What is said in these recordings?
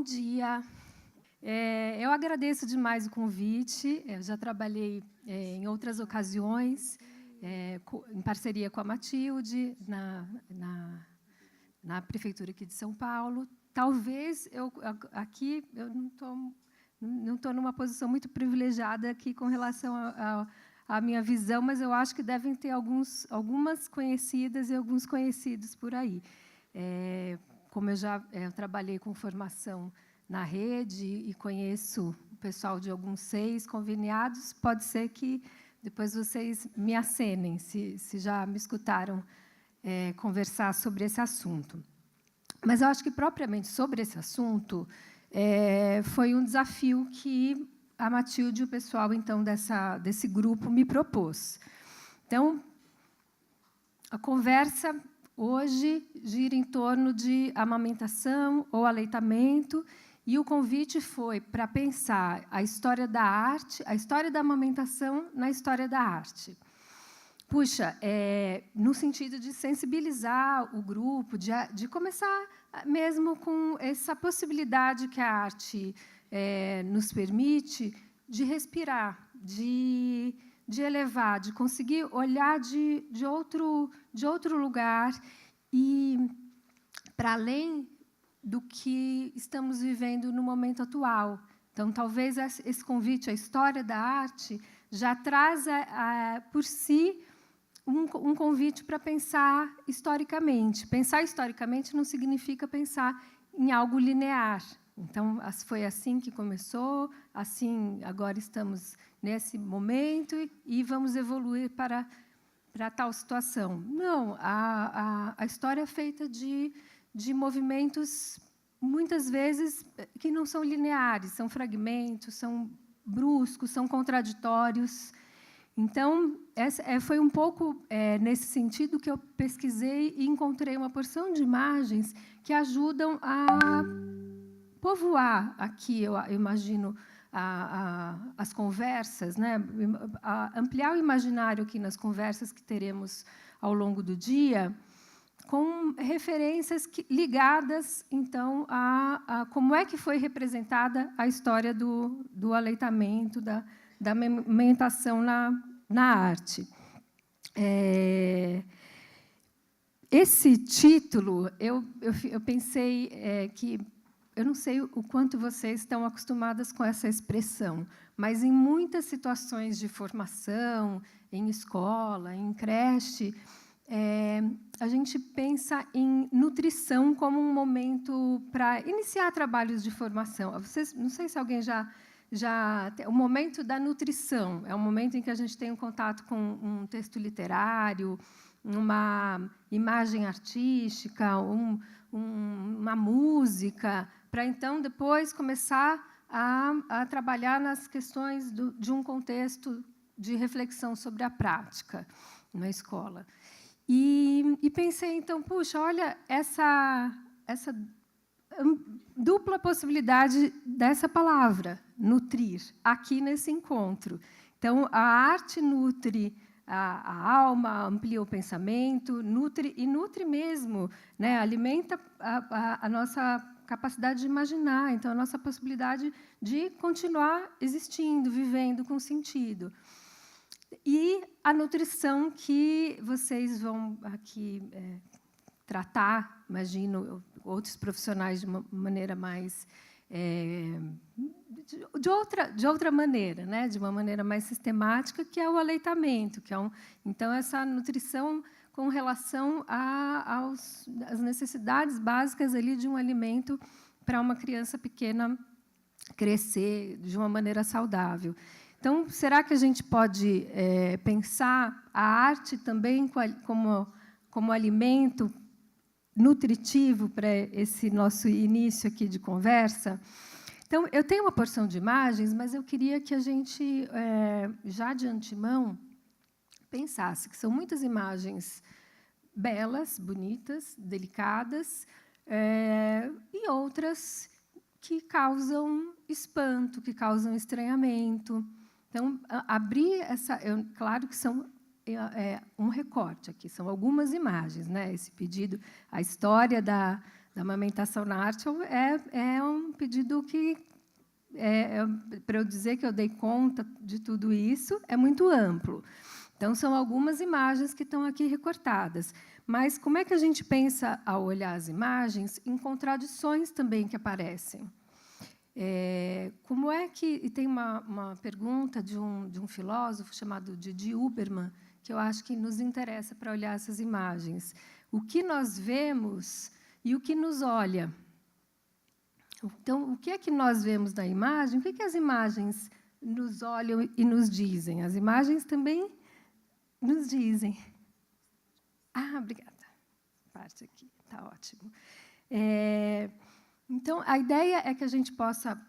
Bom dia. Eu agradeço demais o convite. Eu já trabalhei em outras ocasiões, em parceria com a Matilde, na Prefeitura aqui de São Paulo. Talvez aqui eu não estou numa posição muito privilegiada aqui com relação à minha visão, mas eu acho que devem ter algumas conhecidas e alguns conhecidos por aí. Como eu já trabalhei com formação na rede e conheço o pessoal de alguns 6 conveniados, pode ser que depois vocês me acenem, se já me escutaram conversar sobre esse assunto. Mas eu acho que, propriamente, sobre esse assunto, foi um desafio que a Matilde e o pessoal, então, desse grupo me propôs. Então, a conversa hoje gira em torno de amamentação ou aleitamento, e o convite foi para pensar a história da arte, a história da amamentação na história da arte. Puxa, no sentido de sensibilizar o grupo, de começar mesmo com essa possibilidade que a arte nos permite de respirar, de elevar, de conseguir olhar de outro lugar e para além do que estamos vivendo no momento atual. Então, talvez esse convite à história da arte já traz por si um convite para pensar historicamente. Pensar historicamente não significa pensar em algo linear. Então, foi assim que começou, assim agora estamos nesse momento e vamos evoluir para tal situação. Não, a história é feita de movimentos, muitas vezes, que não são lineares, são fragmentos, são bruscos, são contraditórios. Então, foi um pouco nesse sentido que eu pesquisei e encontrei uma porção de imagens que ajudam a povoar aqui, eu imagino, as conversas, né? A ampliar o imaginário aqui nas conversas que teremos ao longo do dia, com referências ligadas, então, a como é que foi representada a história do aleitamento, da amamentação na arte. Esse título, eu pensei que... Eu não sei o quanto vocês estão acostumadas com essa expressão, mas, em muitas situações de formação, em escola, em creche, a gente pensa em nutrição como um momento para iniciar trabalhos de formação. Não sei se alguém o momento da nutrição é um momento em que a gente tem um contato com um texto literário, uma imagem artística, uma música, para, então, depois começar a trabalhar nas questões de um contexto de reflexão sobre a prática na escola. E pensei, então, puxa, olha essa dupla possibilidade dessa palavra, nutrir, aqui nesse encontro. Então, a arte nutre a alma, amplia o pensamento, nutre mesmo, né? Alimenta a nossa capacidade de imaginar, então, a nossa possibilidade de continuar existindo, vivendo com sentido. E a nutrição que vocês vão aqui tratar, imagino, outros profissionais de uma maneira mais... de outra maneira, né? De uma maneira mais sistemática, que é o aleitamento, que então, essa nutrição com relação às necessidades básicas ali de um alimento para uma criança pequena crescer de uma maneira saudável. Então, será que a gente pode pensar a arte também como alimento nutritivo para esse nosso início aqui de conversa? Então, eu tenho uma porção de imagens, mas eu queria que a gente, já de antemão, pensasse que são muitas imagens belas, bonitas, delicadas, e outras que causam espanto, que causam estranhamento. Então, abrir essa... claro que são um recorte aqui, são algumas imagens, né? Esse pedido, a história da da amamentação na arte é um pedido que, para eu dizer que eu dei conta de tudo isso, é muito amplo. Então, são algumas imagens que estão aqui recortadas. Mas como é que a gente pensa, ao olhar as imagens, em contradições também que aparecem? Como é que... E tem uma pergunta de um filósofo chamado Didi Huberman, que eu acho que nos interessa para olhar essas imagens. O que nós vemos e o que nos olha. Então, o que é que nós vemos da imagem? O que é que as imagens nos olham e nos dizem? As imagens também nos dizem. Ah, obrigada. Parte aqui, está ótimo. Então, a ideia é que a gente possa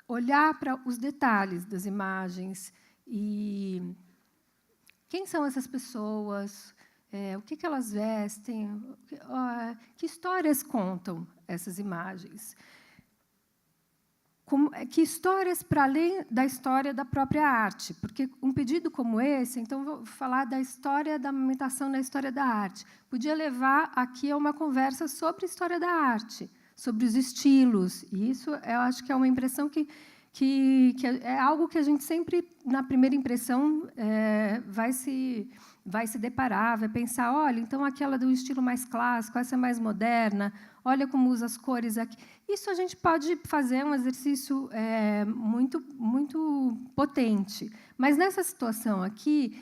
olhar para os detalhes das imagens e quem são essas pessoas, o que elas vestem, que histórias contam essas imagens. Que histórias para além da história da própria arte? Porque um pedido como esse, então, vou falar da história da amamentação na história da arte, podia levar aqui a uma conversa sobre a história da arte, sobre os estilos. E isso, eu acho que é uma impressão que é algo que a gente sempre, na primeira impressão, vai se deparar, vai pensar, olha, então aquela do estilo mais clássico, essa é mais moderna, olha como usa as cores aqui. Isso a gente pode fazer um exercício muito, muito potente. Mas, nessa situação aqui,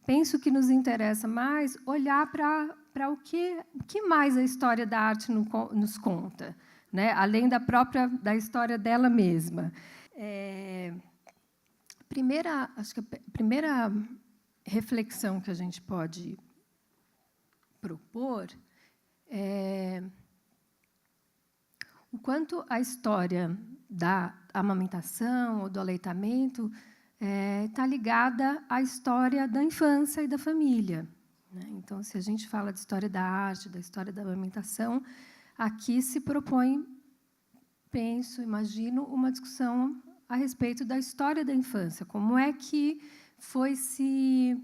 penso que nos interessa mais olhar para o que mais a história da arte nos conta, né? Além da história dela mesma. Acho que a primeira reflexão que a gente pode propor é o quanto a história da amamentação ou do aleitamento está ligada à história da infância e da família, né? Então, se a gente fala de história da arte, da história da amamentação, aqui se propõe, penso, imagino, uma discussão a respeito da história da infância, como é que foi se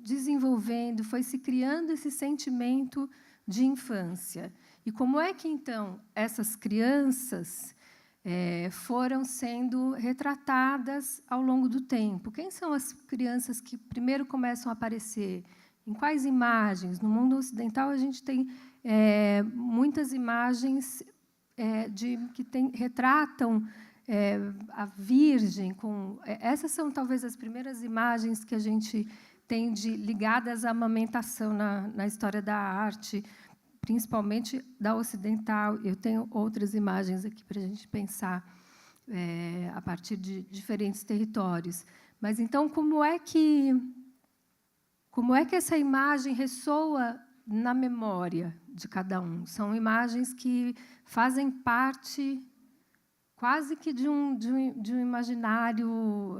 desenvolvendo, foi se criando esse sentimento de infância. E como é que, então, essas crianças foram sendo retratadas ao longo do tempo? Quem são as crianças que primeiro começam a aparecer? Em quais imagens? No mundo ocidental, a gente tem muitas imagens que retratam a Virgem. Essas são, talvez, as primeiras imagens que a gente tem ligadas à amamentação na história da arte, principalmente da ocidental. Eu tenho outras imagens aqui para a gente pensar a partir de diferentes territórios. Mas, então, como é que essa imagem ressoa na memória de cada um? São imagens que fazem parte quase que de um imaginário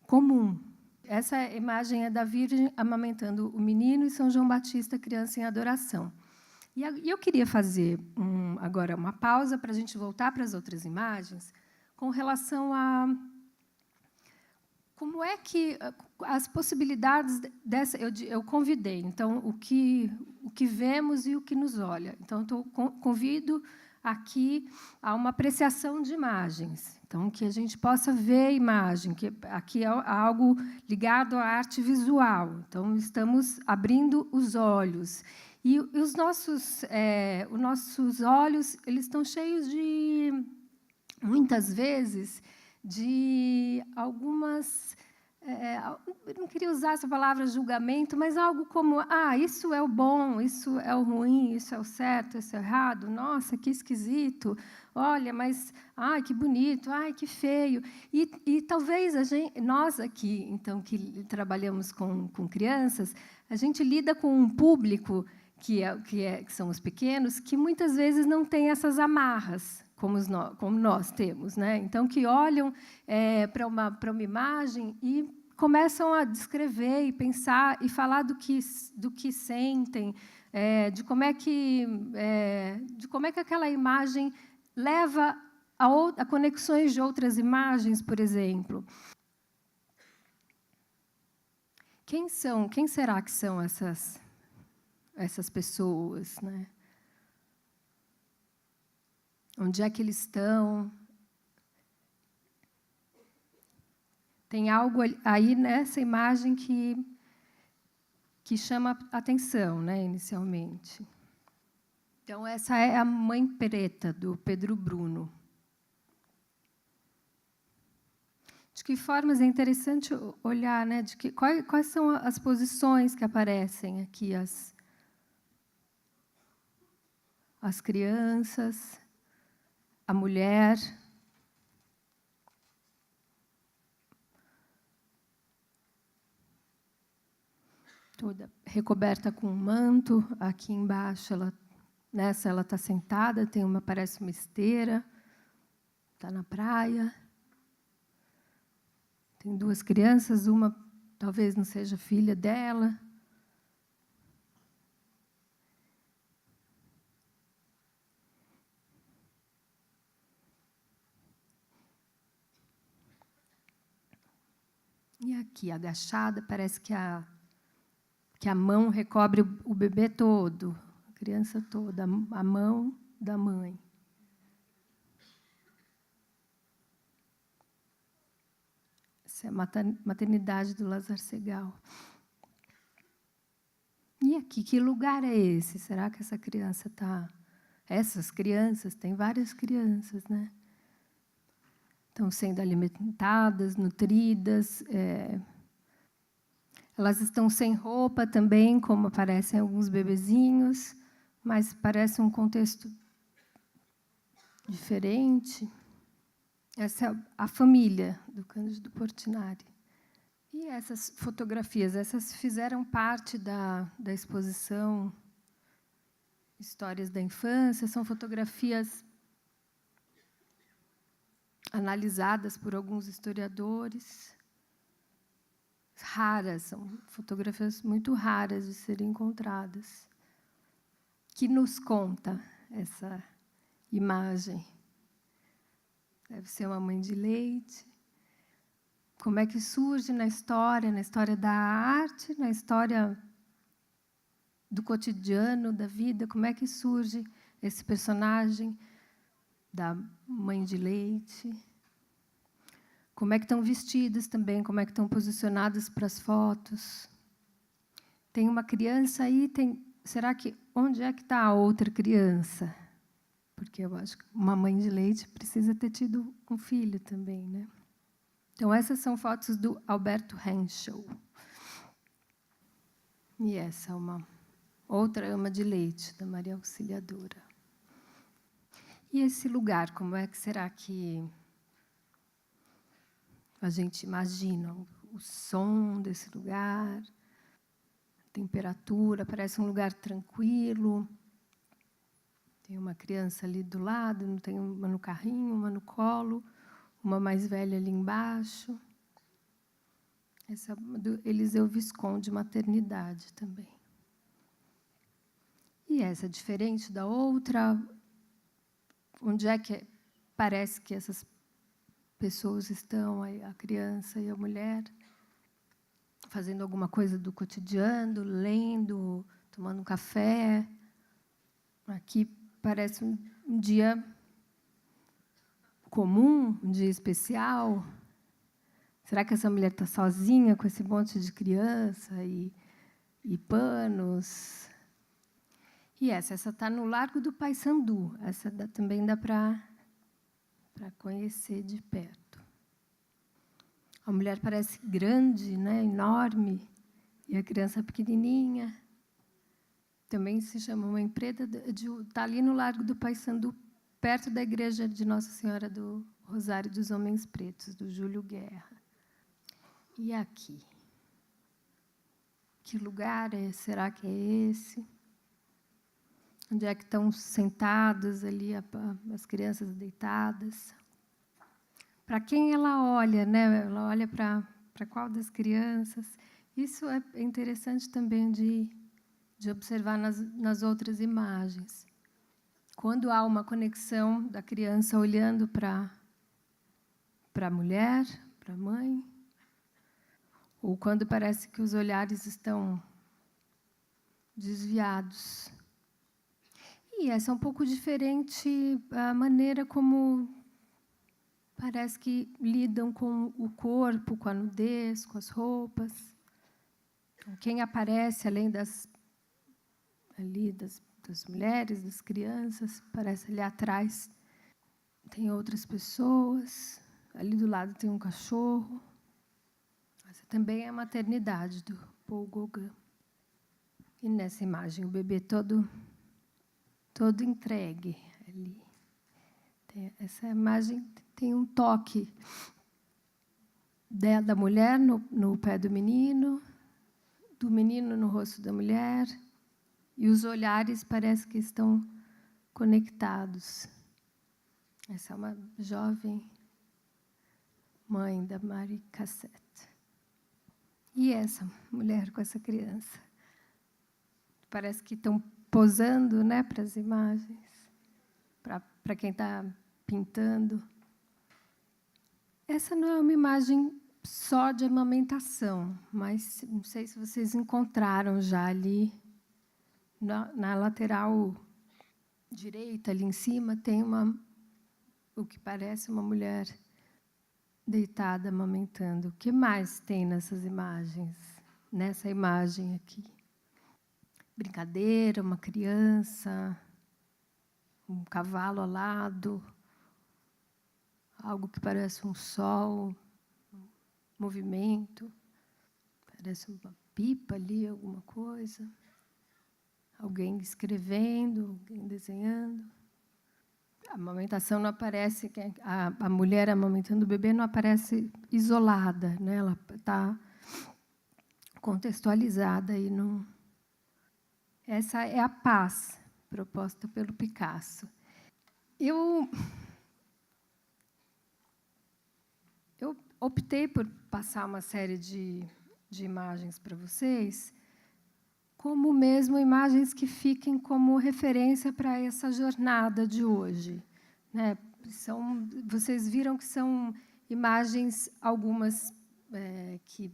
comum. Essa imagem é da Virgem amamentando o menino e São João Batista, criança em adoração. E eu queria fazer agora uma pausa para a gente voltar para as outras imagens, com relação a como é que as possibilidades dessa... Eu convidei, então, o que vemos e o que nos olha. Então, convido aqui a uma apreciação de imagens. Então, que a gente possa ver a imagem, que aqui é algo ligado à arte visual. Então, estamos abrindo os olhos. E os nossos olhos, eles estão cheios de, muitas vezes, de algumas... eu não queria usar essa palavra julgamento, mas algo como, isso é o bom, isso é o ruim, isso é o certo, isso é o errado, nossa, que esquisito, olha, mas, que bonito, que feio. E talvez nós aqui, então, que trabalhamos com crianças, a gente lida com um público que são os pequenos, que muitas vezes não tem essas amarras, como nós temos, né? Então, que olham para uma imagem e começam a descrever e pensar e falar do que sentem, de como é que aquela imagem leva a conexões de outras imagens, por exemplo. Quem será que são essas essas pessoas, né? Onde é que eles estão? Tem algo aí nessa imagem que chama a atenção, né, inicialmente. Então, essa é a Mãe Preta, do Pedro Bruno. De que formas é interessante olhar, né, quais são as posições que aparecem aqui, as crianças, a mulher. Toda recoberta com um manto. Aqui embaixo, nessa ela está sentada, parece uma esteira, está na praia. Tem duas crianças, uma talvez não seja filha dela. E aqui, agachada, parece que a mão recobre o bebê todo, a criança toda, a mão da mãe. Essa é a maternidade do Lázaro Segall. E aqui, que lugar é esse? Será que essa criança está... Essas crianças, tem várias crianças, né? Estão sendo alimentadas, nutridas. Elas estão sem roupa também, como aparecem alguns bebezinhos, mas parece um contexto diferente. Essa é a família do Cândido Portinari. E essas fotografias, essas fizeram parte da exposição Histórias da Infância, são fotografias analisadas por alguns historiadores, raras, são fotografias muito raras de serem encontradas. Que nos conta essa imagem? Deve ser uma mãe de leite. Como é que surge na história da arte, na história do cotidiano, da vida, como é que surge esse personagem da mãe de leite? Como é que estão vestidas também, como é que estão posicionadas para as fotos? Tem uma criança aí, será que onde é que está a outra criança? Porque eu acho que uma mãe de leite precisa ter tido um filho também, né? Então, essas são fotos do Alberto Henschel. E essa é uma outra ama de leite, da Maria Auxiliadora. E esse lugar, como é que será que a gente imagina o som desse lugar, a temperatura? Parece um lugar tranquilo. Tem uma criança ali do lado, tem uma no carrinho, uma no colo, uma mais velha ali embaixo. Essa é do Eliseu Visconde, maternidade também. E essa, diferente da outra, onde é que parece que essas pessoas estão, a criança e a mulher, fazendo alguma coisa do cotidiano, lendo, tomando um café. Aqui parece um dia comum, um dia especial. Será que essa mulher está sozinha com esse monte de criança e panos? E essa está no Largo do Paissandu. Essa também dá para conhecer de perto. A mulher parece grande, né, enorme, e a criança pequenininha. Também se chama Mãe Preta, está ali no Largo do Paissandu, perto da igreja de Nossa Senhora do Rosário dos Homens Pretos, do Júlio Guerra. E aqui? Que lugar será que é esse? Onde é que estão sentadas ali as crianças deitadas? Para quem ela olha, né? Ela olha para qual das crianças? Isso é interessante também de observar nas outras imagens. Quando há uma conexão da criança olhando para a mulher, para a mãe, ou quando parece que os olhares estão desviados. E essa é um pouco diferente a maneira como parece que lidam com o corpo, com a nudez, com as roupas. Quem aparece, além das mulheres, das crianças, parece ali atrás tem outras pessoas. Ali do lado tem um cachorro. Essa também é a maternidade do Paul Gauguin. E nessa imagem, o bebê todo entregue ali. Essa imagem tem um toque da mulher no pé do menino no rosto da mulher, e os olhares parecem que estão conectados. Essa é uma jovem mãe da Marie Cassatt. E essa mulher com essa criança. Parece que estão posando, né, para as imagens, para quem está pintando. Essa não é uma imagem só de amamentação, mas não sei se vocês encontraram já ali, na lateral direita, ali em cima, tem o que parece uma mulher deitada, amamentando. O que mais tem nessas imagens? Nessa imagem aqui? Brincadeira, uma criança, um cavalo alado, algo que parece um sol, movimento, parece uma pipa ali, alguma coisa. Alguém escrevendo, alguém desenhando. A amamentação não aparece, a mulher amamentando o bebê não aparece isolada, né? Ela está contextualizada aí. Essa é a paz proposta pelo Picasso. Eu optei por passar uma série de imagens para vocês, como mesmo imagens que fiquem como referência para essa jornada de hoje, né? Vocês viram que são imagens, algumas que,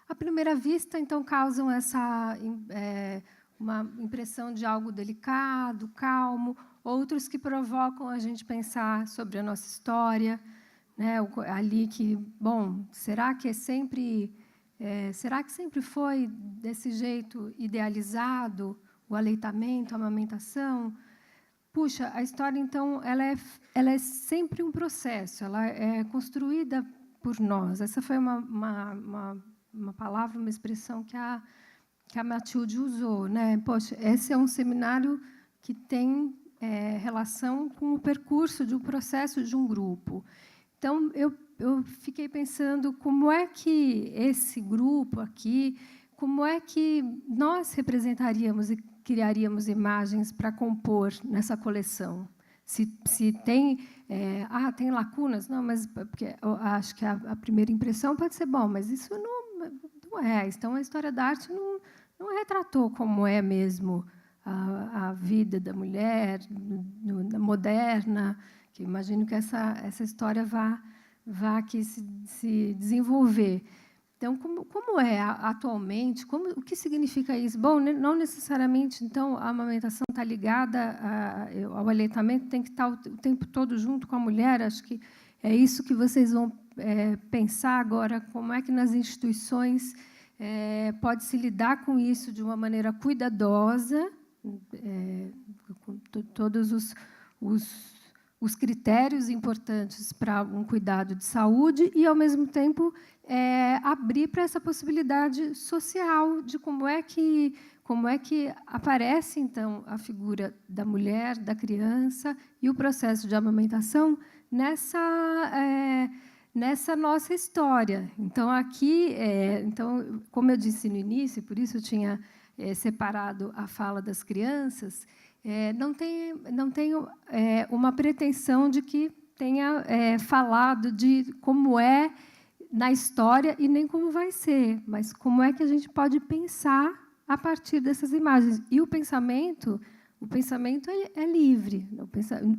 à primeira vista, então, causam uma impressão de algo delicado, calmo, outros que provocam a gente pensar sobre a nossa história, né? Ali que, bom, será que sempre foi desse jeito idealizado o aleitamento, a amamentação? Puxa, a história, então, ela é sempre um processo, ela é construída por nós. Essa foi uma palavra, uma expressão que a Matilde usou, né? Poxa, esse é um seminário que tem relação com o percurso de um processo de um grupo. Então, eu fiquei pensando como é que esse grupo aqui, como é que nós representaríamos e criaríamos imagens para compor nessa coleção. Se tem tem lacunas, não, mas porque eu acho que a primeira impressão pode ser bom, mas isso não é. Então, a história da arte não retratou como é mesmo a vida da mulher moderna, que imagino que essa história vá aqui se desenvolver. Então, como é atualmente? O que significa isso? Bom, não necessariamente, então, a amamentação está ligada ao aleitamento, tem que estar o tempo todo junto com a mulher. Acho que é isso que vocês vão pensar agora, como é que nas instituições pode-se lidar com isso de uma maneira cuidadosa, com todos os critérios importantes para um cuidado de saúde e, ao mesmo tempo, abrir para essa possibilidade social de como é que aparece, então, a figura da mulher, da criança e o processo de amamentação nessa nossa história. Então, aqui, como eu disse no início, por isso eu tinha separado a fala das crianças, não tenho uma pretensão de que tenha falado de como é na história e nem como vai ser, mas como é que a gente pode pensar a partir dessas imagens. E o pensamento é livre.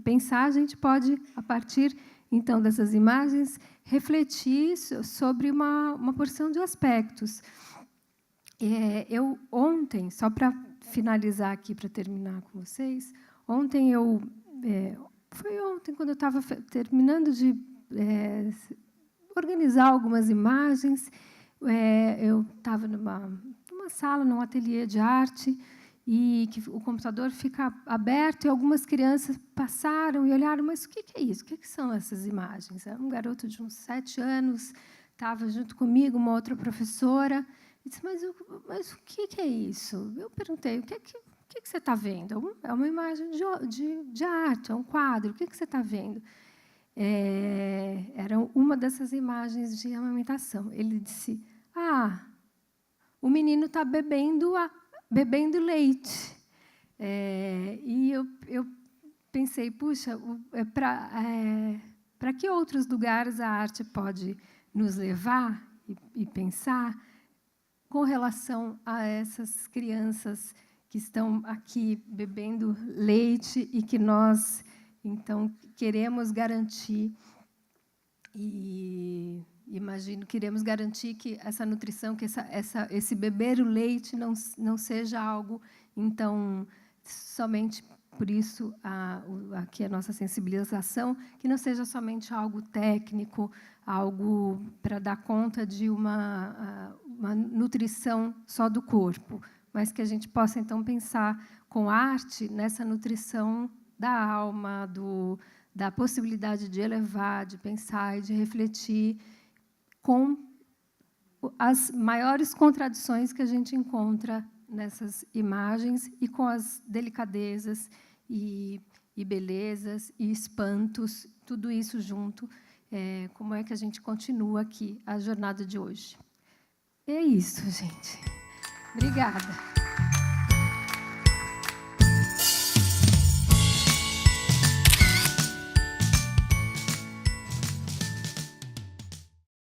Pensar, a gente pode, a partir, então, dessas imagens, refletir sobre uma porção de aspectos. Eu ontem, só para finalizar aqui, para terminar com vocês, foi ontem, quando eu estava terminando de organizar algumas imagens, eu estava numa sala, num ateliê de arte, e que o computador fica aberto, e algumas crianças passaram e olharam, mas o que é isso? O que são essas imagens? Um garoto de uns 7 anos estava junto comigo, uma outra professora, e disse, mas o que é isso? Eu perguntei, o que você está vendo? É uma imagem de arte, é um quadro, o que você está vendo? Era uma dessas imagens de amamentação. Ele disse, o menino está bebendo leite. E eu pensei, puxa, para que outros lugares a arte pode nos levar e pensar com relação a essas crianças que estão aqui bebendo leite e que nós, então, queremos garantir, e imagino, queremos garantir que essa nutrição, que esse beber o leite não seja algo, então, somente por isso, aqui a nossa sensibilização, que não seja somente algo técnico, algo para dar conta de uma nutrição só do corpo, mas que a gente possa, então, pensar com arte nessa nutrição da alma, da possibilidade de elevar, de pensar e de refletir com as maiores contradições que a gente encontra nessas imagens e com as delicadezas e belezas e espantos, tudo isso junto, como é que a gente continua aqui a jornada de hoje. É isso, gente. Obrigada.